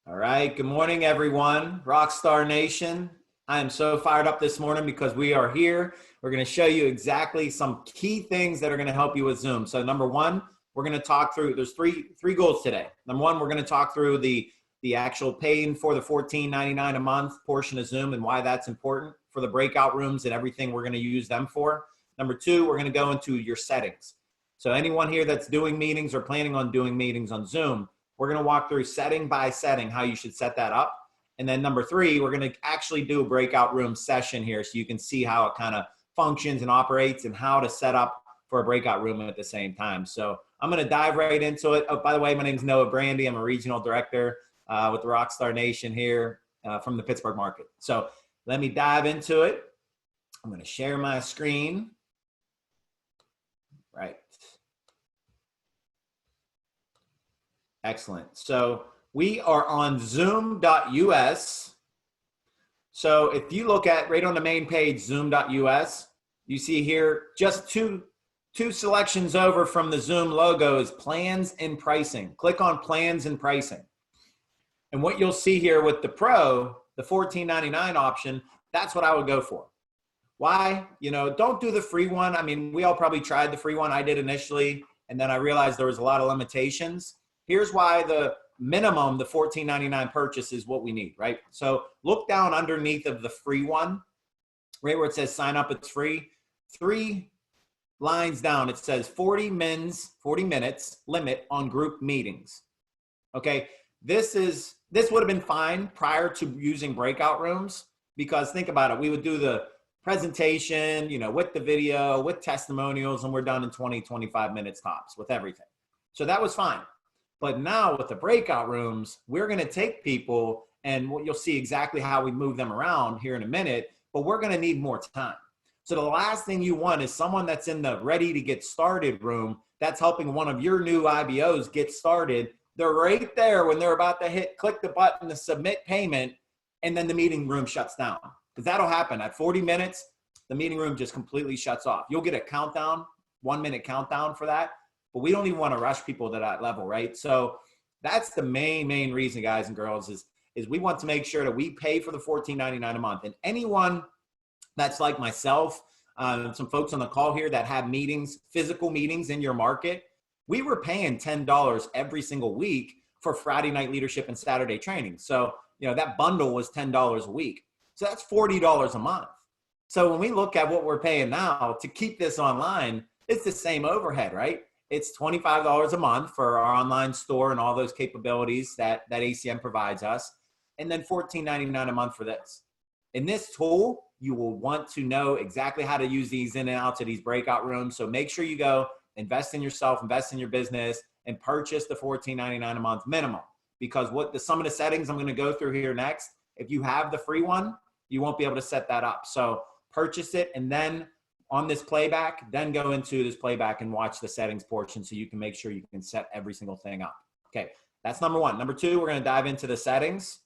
All right. Good morning, everyone. Rockstar Nation. I am so fired up this morning because we are here. We're going to show you exactly some key things that are going to help you with Zoom. So number one, we're going to talk through, there's three goals today. Number one, we're going to talk through the actual paying for the $14.99 a month portion of Zoom and why that's important for the breakout rooms and everything we're going to use them for. Number two, we're going to go into your settings. So anyone here that's doing meetings or planning on doing meetings on Zoom, we're going to walk through setting by setting how you should set that up. And then number three, we're going to actually do a breakout room session here so you can see how it kind of functions and operates and how to set up for a breakout room at the same time. So I'm going to dive right into it. Oh, by the way, my name is Noah Brandy. I'm a regional director with the Rockstar Nation here from the Pittsburgh market. So let me dive into it. I'm going to share my screen. Right. Excellent. So we are on zoom.us. So if you look at right on the main page, zoom.us, you see here just two selections over from the Zoom logo is plans and pricing. Click on plans and pricing. And what you'll see here with the Pro, the $14.99 option, that's what I would go for. Why? You know, don't do the free one. I mean, we all probably tried the free one. I did initially, and then I realized there was a lot of limitations. Here's why the minimum, the $14.99 purchase is what we need, right? So look down underneath of the free one, right where it says sign up, it's free. 3 lines down, it says 40 minutes limit on group meetings. Okay, this would have been fine prior to using breakout rooms, because think about it, we would do the presentation, you know, with the video, with testimonials, and we're done in 20, 25 minutes tops with everything. So that was fine. But now with the breakout rooms, we're going to take people, and you'll see exactly how we move them around here in a minute, but we're going to need more time. So the last thing you want is someone that's in the ready to get started room that's helping one of your new IBOs get started. They're right there when they're about to click the button to submit payment, and then the meeting room shuts down. Because that'll happen at 40 minutes, the meeting room just completely shuts off. You'll get a countdown, 1 minute countdown for that. But we don't even want to rush people to that level, right? So that's the main reason, guys and girls, is we want to make sure that we pay for the $14.99 a month. And anyone that's like myself, some folks on the call here that have meetings, physical meetings in your market, we were paying $10 every single week for Friday night leadership and Saturday training. So, you know, that bundle was $10 a week. So that's $40 a month. So when we look at what we're paying now to keep this online, it's the same overhead, right? It's $25 a month for our online store and all those capabilities that ACM provides us. And then $14.99 a month for this. In this tool, you will want to know exactly how to use these in and out to these breakout rooms. So make sure you go invest in yourself, invest in your business, and purchase the $14.99 a month minimum. Because some of the settings I'm going to go through here next, if you have the free one, you won't be able to set that up. So purchase it, and then on this playback, then go into this playback and watch the settings portion so you can make sure you can set every single thing up. Okay, that's number one. Number two, we're going to dive into the settings.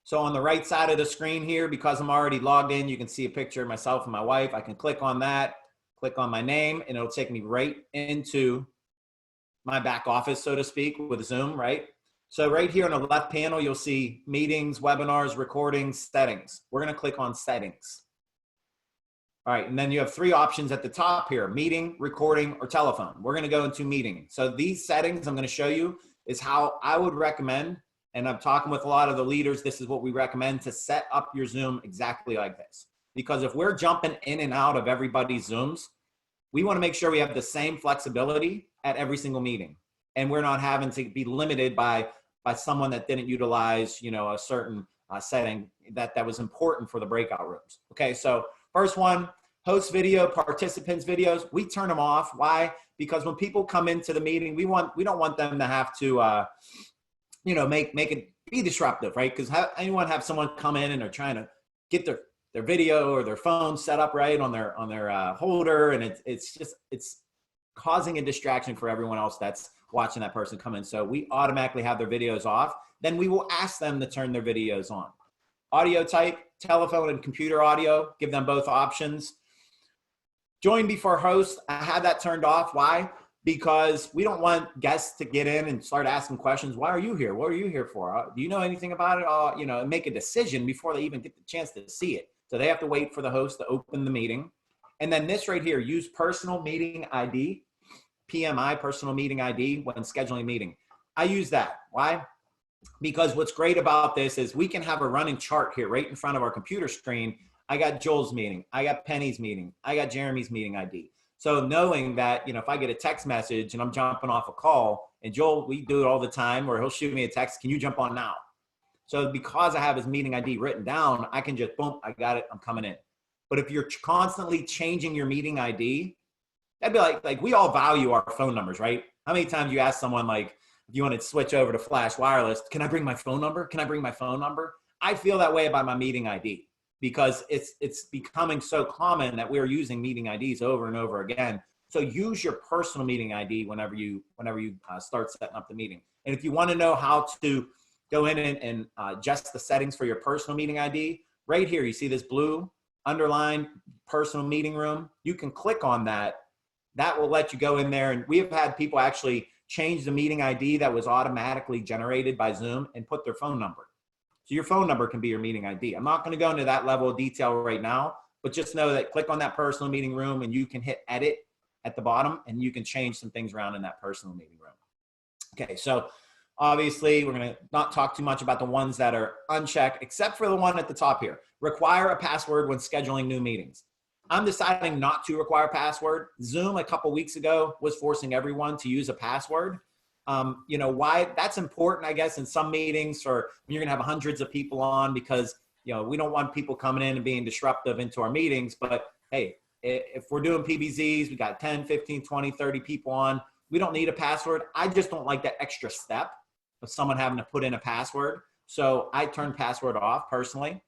So on the right side of the screen here, because I'm already logged in, you can see a picture of myself and my wife. I can click on that, click on my name, and it'll take me right into my back office, so to speak, with Zoom, right? So right here on the left panel, you'll see meetings, webinars, recordings, settings. We're going to click on settings. All right, and then you have 3 options at the top here: meeting, recording, or telephone. We're going to go into meeting. So these settings I'm going to show you is how I would recommend, and I'm talking with a lot of the leaders, this is what we recommend to set up your Zoom exactly like this. Because if we're jumping in and out of everybody's Zooms, we want to make sure we have the same flexibility at every single meeting. And we're not having to be limited by someone that didn't utilize, you know, a certain setting that was important for the breakout rooms. Okay, so first one, host video, participants videos, we turn them off. Why? Because when people come into the meeting, we don't want them to have to, you know, make it be disruptive, right? Because anyone have someone come in and they're trying to get their video or their phone set up right on their holder, and it's causing a distraction for everyone else that's watching that person come in. So we automatically have their videos off. Then we will ask them to turn their videos on. Audio type, telephone and computer audio, give them both options. Join before host, I have that turned off. Why? because we don't want guests to get in and start asking questions. Why are you here? What are you here for? Do you know anything about it? You know, and make a decision before they even get the chance to see it. So they have to wait for the host to open the meeting. And then this right here, use personal meeting ID, PMI, personal meeting ID, when scheduling a meeting. I use that. Why? Because what's great about this is we can have a running chart here right in front of our computer screen. I got Joel's meeting. I got Penny's meeting. I got Jeremy's meeting ID. So knowing that, you know, if I get a text message and I'm jumping off a call, and Joel, we do it all the time, where he'll shoot me a text, can you jump on now? So because I have his meeting ID written down, I can just, boom, I got it, I'm coming in. But if you're constantly changing your meeting ID, that'd be like we all value our phone numbers, right? How many times you ask someone, like, if you want to switch over to Flash Wireless, can I bring my phone number? Can I bring my phone number? I feel that way about my meeting ID, because it's becoming so common that we're using meeting IDs over and over again. So use your personal meeting ID whenever you start setting up the meeting. And if you want to know how to go in and adjust the settings for your personal meeting ID, right here, you see this blue underlined personal meeting room. You can click on that. That will let you go in there. And we have had people actually change the meeting ID that was automatically generated by Zoom and put their phone number. So your phone number can be your meeting ID. I'm not going to go into that level of detail right now, but just know that click on that personal meeting room and you can hit edit at the bottom and you can change some things around in that personal meeting room. Okay, so obviously we're going to not talk too much about the ones that are unchecked, except for the one at the top here. Require a password when scheduling new meetings. I'm deciding not to require a password. Zoom a couple weeks ago was forcing everyone to use a password. You know, why that's important, I guess, in some meetings, or when you're gonna have hundreds of people on, because, you know, we don't want people coming in and being disruptive into our meetings. But hey, if we're doing PBZs, we got 10, 15, 20, 30 people on, we don't need a password. I just don't like that extra step of someone having to put in a password. So I turn password off personally.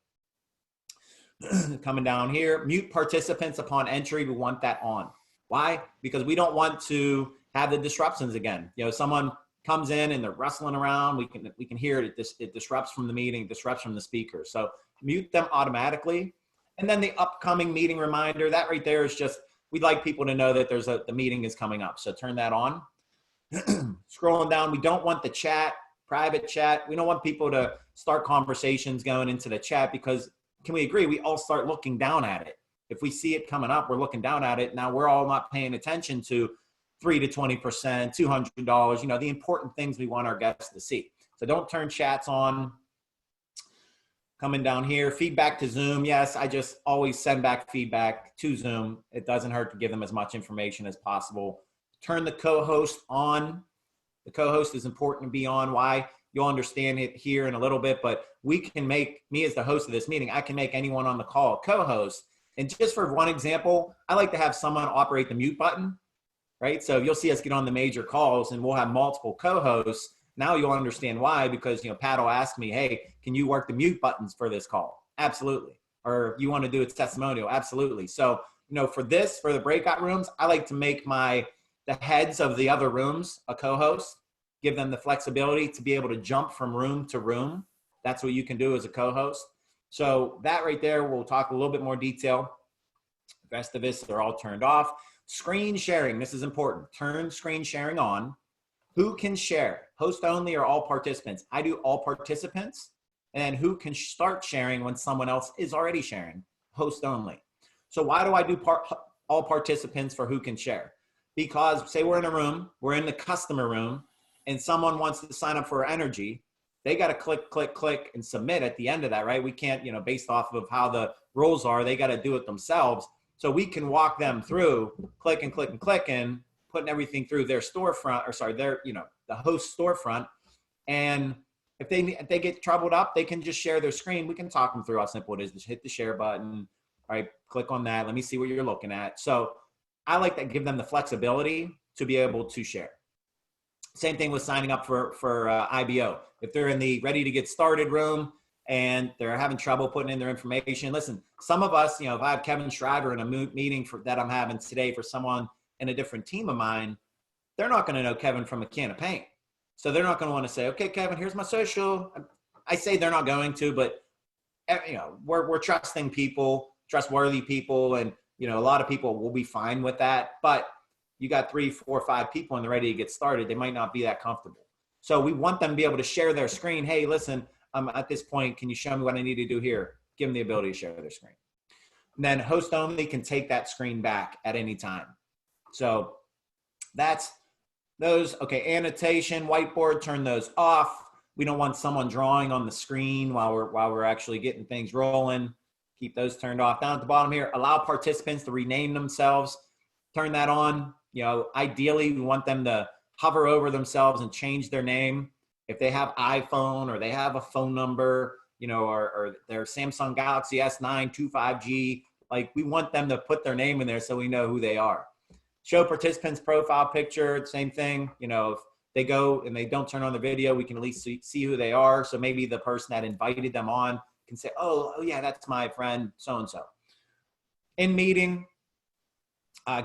Coming down here, mute participants upon entry. We want that on. Why? Because we don't want to have the disruptions again. You know, someone comes in and they're rustling around. We can hear it. It disrupts from the meeting, disrupts from the speaker. So mute them automatically. And then the upcoming meeting reminder, that right there is just, we'd like people to know that the meeting is coming up. So turn that on. Scrolling down, we don't want the chat, private chat. We don't want people to start conversations going into the chat, because can we agree, we all start looking down at it. If we see it coming up, we're looking down at it. Now we're all not paying attention to 3 to 20%, $200, you know, the important things we want our guests to see. So don't turn chats on. Coming down here, feedback to Zoom. Yes, I just always send back feedback to Zoom. It doesn't hurt to give them as much information as possible. Turn the co-host on. The co-host is important to be on. Why? You'll understand it here in a little bit, but we can make, me as the host of this meeting, I can make anyone on the call a co-host. And just for one example, I like to have someone operate the mute button, right? So you'll see us get on the major calls and we'll have multiple co-hosts. Now you'll understand why, because, you know, Pat will ask me, hey, can you work the mute buttons for this call? Absolutely. Or you want to do a testimonial? Absolutely. So, you know, for the breakout rooms, I like to make the heads of the other rooms a co-host, give them the flexibility to be able to jump from room to room. That's what you can do as a co-host. So that right there, we'll talk a little bit more detail. The rest of this, they're all turned off. Screen sharing, this is important. Turn screen sharing on. Who can share? Host only or all participants? I do all participants. And who can start sharing when someone else is already sharing? Host only. So why do I do all participants for who can share? Because say we're in a room, we're in the customer room, and someone wants to sign up for energy, they got to click, click, click, and submit at the end of that, right? We can't, you know, based off of how the rules are, they got to do it themselves. So we can walk them through, click and click and click, and putting everything through their storefront, or sorry, their, you know, the host storefront. And if they get troubled up, they can just share their screen. We can talk them through how simple it is. Just hit the share button. All right, click on that. Let me see what you're looking at. So I like to give them the flexibility to be able to share. Same thing with signing up for IBO. If they're in the ready to get started room and they're having trouble putting in their information, listen, some of us, you know, if I have Kevin Shriver in a meeting that I'm having today for someone in a different team of mine, they're not going to know Kevin from a can of paint. So they're not going to want to say, okay, Kevin, here's my social. I say they're not going to, but you know, we're trusting people, trustworthy people. And, you know, a lot of people will be fine with that. But you got 3, 4, 5 people and they're ready to get started, they might not be that comfortable. So we want them to be able to share their screen. Hey, listen, I'm at this point. Can you show me what I need to do here? Give them the ability to share their screen. And then host only can take that screen back at any time. So that's those. Okay, annotation, whiteboard, turn those off. We don't want someone drawing on the screen while we're actually getting things rolling. Keep those turned off. Down at the bottom here, allow participants to rename themselves. Turn that on. You know, ideally, we want them to hover over themselves and change their name. If they have iPhone or they have a phone number, you know, or their Samsung Galaxy S9 25G, like we want them to put their name in there so we know who they are. Show participants profile picture, same thing. You know, if they go and they don't turn on the video, we can at least see who they are. So maybe the person that invited them on can say, oh yeah, that's my friend so-and-so. In meeting,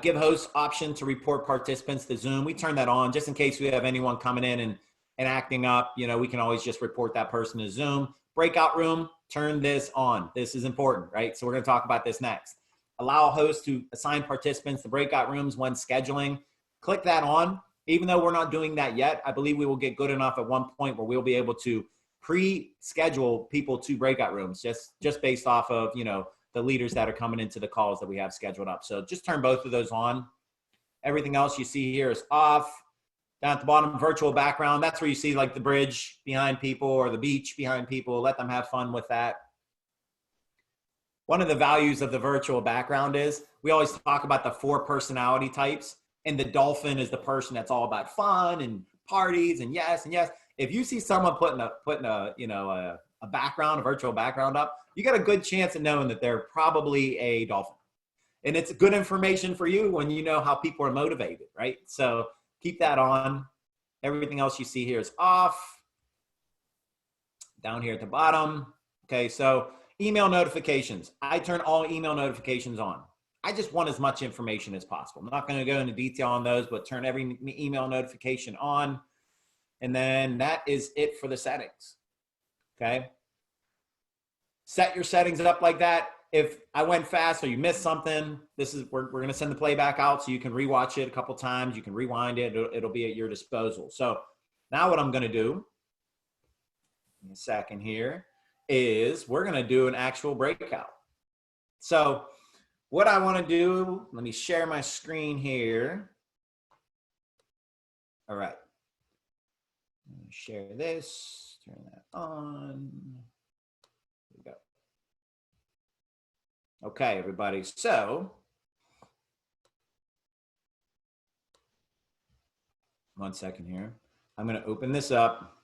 give hosts option to report participants to Zoom. We turn that on just in case we have anyone coming in and acting up. You know, we can always just report that person to Zoom. Breakout room, turn this on. This is important, right? So we're going to talk about this next. Allow hosts to assign participants to breakout rooms when scheduling. Click that on. Even though we're not doing that yet, I believe we will get good enough at one point where we'll be able to pre-schedule people to breakout rooms just based off of, you know, the leaders that are coming into the calls that we have scheduled up. So just turn both of those on. Everything else you see here is off. Down at the bottom, virtual background. That's where you see like the bridge behind people or the beach behind people. Let them have fun with that. One of the values of the virtual background is we always talk about the 4 personality types, and the dolphin is the person that's all about fun and parties and yes and yes. If you see someone putting a you know a background, a virtual background up, you got a good chance of knowing that they're probably a dolphin. And it's good information for you when you know how people are motivated, right? So keep that on. Everything else you see here is off. Down here at the bottom. Okay, so email notifications. I turn all email notifications on. I just want as much information as possible. I'm not going to go into detail on those, but turn every email notification on. And then that is it for the settings. Okay. Set your settings up like that. If I went fast or you missed something, we're going to send the playback out so you can rewatch it a couple times. You can rewind it. It'll be at your disposal. So now what I'm going to do in a second here is we're going to do an actual breakout. So what I want to do, let me share my screen here. All right. Share this, turn that on. Here we go. Okay, everybody. So, one second here. I'm going to open this up.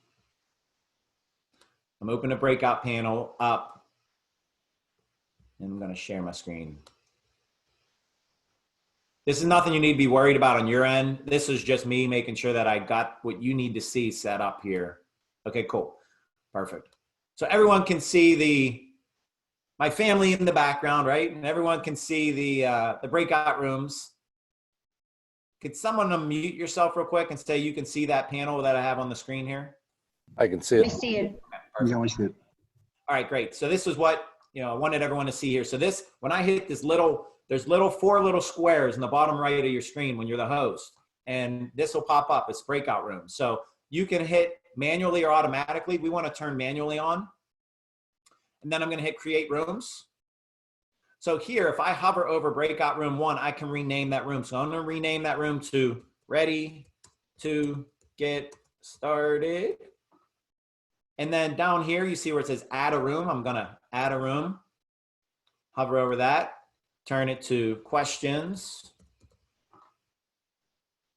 I'm opening a breakout panel up, and I'm going to share my screen. This is nothing you need to be worried about on your end. This is just me making sure that I got what you need to see set up here. Okay, cool. Perfect. So everyone can see my family in the background, right? And everyone can see the breakout rooms. Could someone unmute yourself real quick and say you can see that panel that I have on the screen here? I can see it. I see it. Okay, Yeah, I see it. all right, great. So this is what, you know, I wanted everyone to see here. So this, when I hit this there's 4 little squares in the bottom right of your screen when you're the host. And this will pop up. It's breakout room. So you can hit manually or automatically. We want to turn manually on. And then I'm going to hit create rooms. So here, if I hover over breakout room 1, I can rename that room. So I'm going to rename that room to ready to get started. And then down here, you see where it says add a room. I'm going to add a room. Hover over that. Turn it to questions.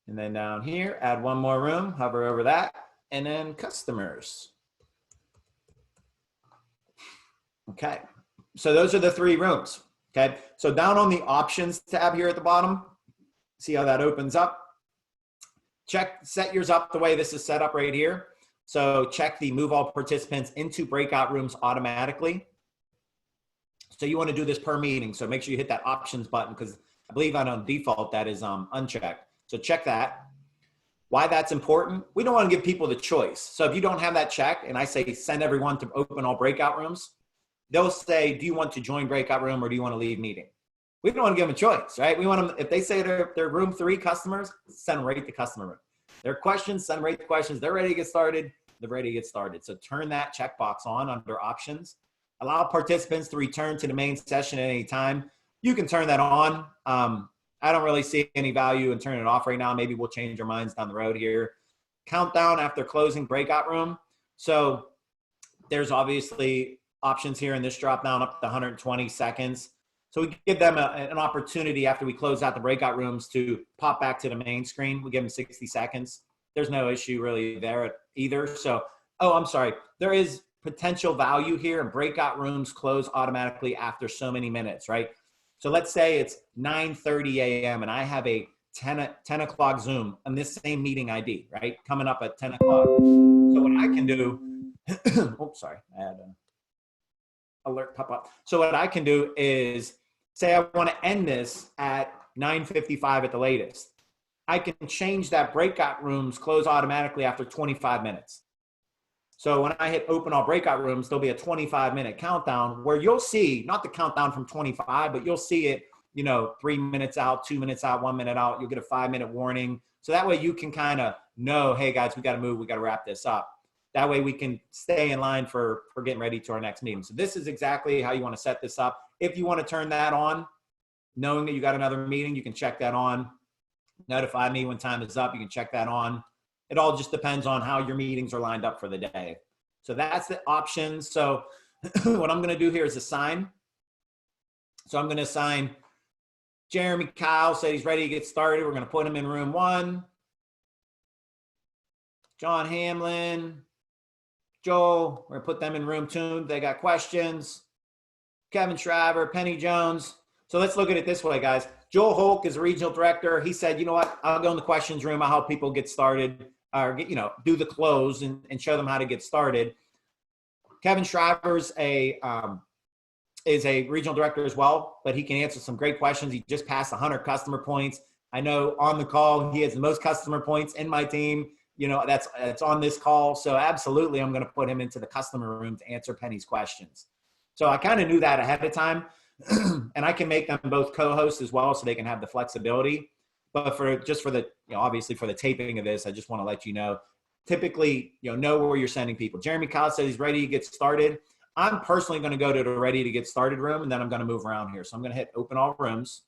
And then down here, add one more room, hover over that, and then customers. Okay, so those are the 3 rooms, okay? So down on the options tab here at the bottom, see how that opens up? Set yours up the way this is set up right here. So check the move all participants into breakout rooms automatically. So you want to do this per meeting. So make sure you hit that options button because I believe on default that is unchecked. So check that. Why that's important? We don't want to give people the choice. So if you don't have that check and I say send everyone to open all breakout rooms, they'll say, do you want to join breakout room or do you want to leave meeting? We don't want to give them a choice, right? We want them, if they say they're room 3 customers, send them right to customer room. Their questions, send them right to questions. They're ready to get started. They're ready to get started. So turn that checkbox on under options. Allow participants to return to the main session at any time. You can turn that on. I don't really see any value in turning it off right now. Maybe we'll change our minds down the road here. Countdown after closing breakout room. So there's obviously options here in this drop down up to 120 seconds. So we give them an opportunity after we close out the breakout rooms to pop back to the main screen. We give them 60 seconds. There's no issue really there either. So, oh, I'm sorry. There is potential value here, and breakout rooms close automatically after so many minutes, right? So let's say it's 9:30 a.m. and I have a 10 o'clock Zoom on this same meeting ID, right? Coming up at 10 o'clock. So what I can do, oops, sorry, I had an alert pop up. So what I can do is say I want to end this at 9:55 at the latest. I can change that breakout rooms close automatically after 25 minutes. So when I hit open all breakout rooms, there'll be a 25-minute countdown where you'll see, not the countdown from 25, but you'll see it, 3 minutes out, 2 minutes out, 1 minute out. You'll get a 5-minute warning. So that way you can kind of know, hey guys, we got to move. We got to wrap this up. That way we can stay in line for getting ready to our next meeting. So this is exactly how you want to set this up. If you want to turn that on, knowing that you got another meeting, you can check that on. Notify me when time is up. You can check that on. It all just depends on how your meetings are lined up for the day. So that's the options. So what I'm going to do here is assign. So I'm going to assign Jeremy Kyle, said he's ready to get started. We're going to put him in room 1. John Hamlin, Joel, we're going to put them in room 2. They got questions. Kevin Shriver, Penny Jones. So let's look at it this way, guys. Joel Hulk is a regional director. He said, you know what? I'll go in the questions room. I'll help people get started. Or do the close and show them how to get started. Kevin Shriver's is a regional director as well, but he can answer some great questions. He just passed 100 customer points. I know on the call he has the most customer points in my team. That's on this call. So absolutely, I'm going to put him into the customer room to answer Penny's questions. So I kind of knew that ahead of time, and I can make them both co-hosts as well, so they can have the flexibility. But obviously for the taping of this, I just want to let you know, typically, know where you're sending people. Jeremy Kyle said he's ready to get started. I'm personally going to go to the ready to get started room, and then I'm going to move around here. So I'm going to hit open all rooms.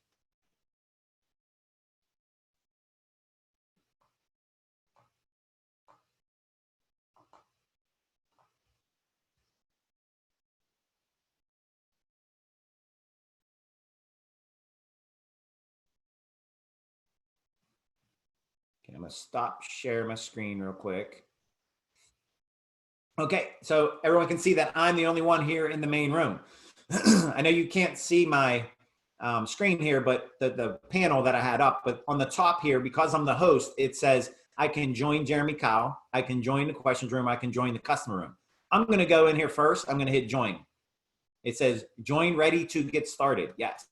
Okay, I'm going to stop share my screen real quick. Okay, so everyone can see that I'm the only one here in the main room. I know you can't see my screen here, but the panel that I had up, but on the top here, because I'm the host, it says I can join Jeremy Kyle, I can join the questions room, I can join the customer room. I'm going to go in here first. I'm going to hit join. It says join ready to get started. Yes.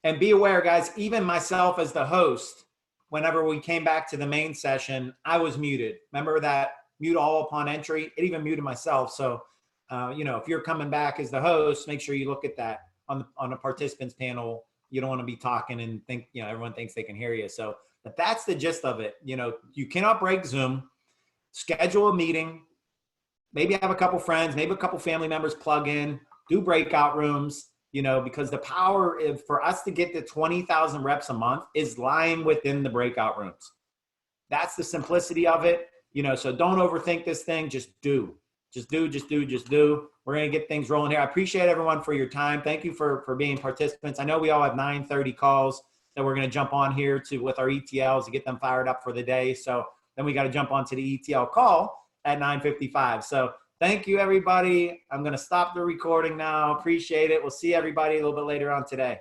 And be aware, guys, even myself as the host, whenever we came back to the main session, I was muted. Remember that mute all upon entry? It even muted myself. So, if you're coming back as the host, make sure you look at that on the participants panel. You don't want to be talking and think, everyone thinks they can hear you. So, but that's the gist of it. You cannot break Zoom. Schedule a meeting. Maybe have a couple friends, maybe a couple family members plug in, do breakout rooms. Because the power for us to get to 20,000 reps a month is lying within the breakout rooms. That's the simplicity of it. So don't overthink this thing. Just do. We're going to get things rolling here. I appreciate everyone for your time. Thank you for being participants. I know we all have 9:30 calls that we're going to jump on here with our ETLs to get them fired up for the day. So then we got to jump onto the ETL call at 9:55. So thank you, everybody. I'm going to stop the recording now. Appreciate it. We'll see everybody a little bit later on today.